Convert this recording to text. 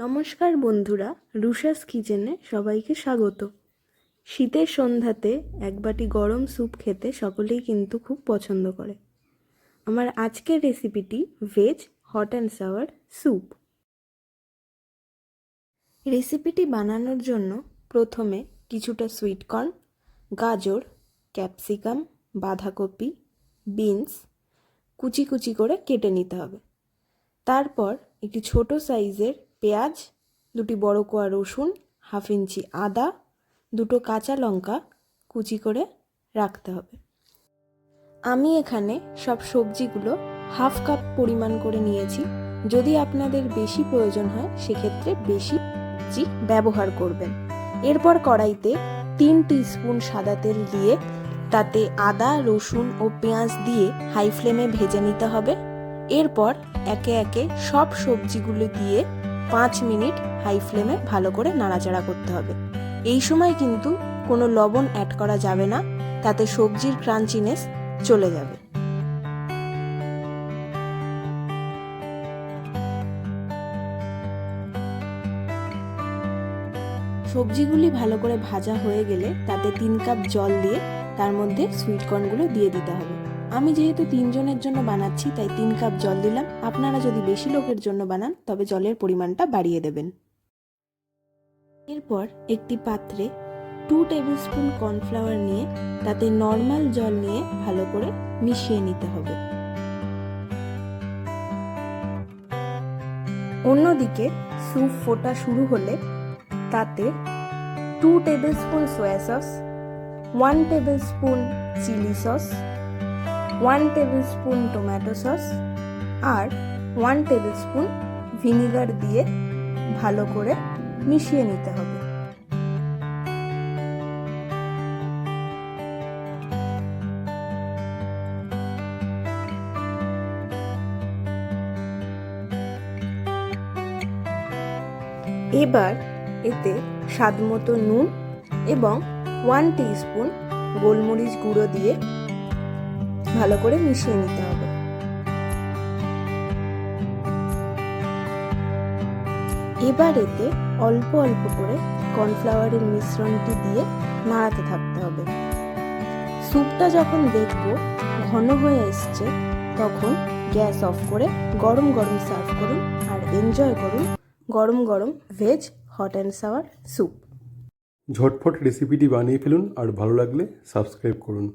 নমস্কার বন্ধুরা, রুষাস কিচেনে সবাইকে স্বাগত। শীতের সন্ধ্যাতে এক বাটি গরম স্যুপ খেতে সকলেই কিন্তু খুব পছন্দ করে। আমার আজকের রেসিপিটি veg hot and sour soup. রেসিপিটি বানানোর জন্য প্রথমে কিছুটা সুইটকর্ন, গাজর, ক্যাপসিকাম, বাঁধাকপি, বিনস কুচি কুচি করে কেটে নিতে হবে। তারপর একটি ছোট সাইজের পেঁয়াজ, দুটি বড় কোয়া রসুন, হাফ ইঞ্চি আদা, দুটো কাঁচা লঙ্কা কুচি করে রাখতে হবে। আমি এখানে সব সবজিগুলো হাফ কাপ পরিমাণ করে নিয়েছি। যদি আপনাদের বেশি প্রয়োজন হয় সেক্ষেত্রে বেশি সবজি ব্যবহার করবেন। এরপর কড়াইতে 3 টিস্পুন সাদা তেল দিয়ে তাতে আদা, রসুন ও পেঁয়াজ দিয়ে হাই ফ্লেমে ভেজে নিতে হবে। এরপর একে একে সব সবজিগুলো দিয়ে 5 মিনিট হাই ফ্লেমে ভালো করে নাড়াচাড়া করতে হবে। এই সময় কিন্তু কোনো লবণ অ্যাড করা যাবে না, তাতে সবজির ক্রাঞ্চিনেস চলে যাবে। সবজিগুলি ভালো করে ভাজা হয়ে গেলে তাতে 3 কাপ জল দিয়ে তার মধ্যে সুইটকর্নগুলো দিয়ে দিতে হবে। আমি যেহেতু 3 জনের জন্য বানাচ্ছি তাই 3 কাপ জল দিলাম। আপনারা যদি বেশি লোকের জন্য বানান তবে জলের পরিমাণটা বাড়িয়ে দেবেন। এরপর একটি পাত্রে 2 টেবিলস্পুন কর্নফ্লাওয়ার নিয়ে তাতে নর্মাল জল নিয়ে ভালো করে মিশিয়ে নিতে হবে। অন্যদিকে স্যুপ ফোটা শুরু হলে তাতে 2 tablespoon soya sauce, 1 tablespoon chilli sauce, 1 tablespoon tomato sauce আর 1 টেবিলস্পুন ভিনিগার দিয়ে ভালো করে মিশিয়ে নিতে হবে। এবার এতে স্বাদমতো নুন এবং 1 টিস্পুন গোলমরিচ গুঁড়ো দিয়ে ভালো করে মিশিয়ে নিতে হবে। এবার এতে অল্প অল্প করে কর্নফ্লাওয়ারের মিশ্রণটি দিয়ে নাড়াতে থাকতে হবে। স্যুপটা যখন দেখবো ঘন হয়ে এসছে তখন গ্যাস অফ করে গরম গরম সার্ভ করুন আর এনজয় করুন গরম গরম veg hot and sour soup. ঝটফট রেসিপিটি বানিয়ে ফেলুন আর ভালো লাগলে সাবস্ক্রাইব করুন।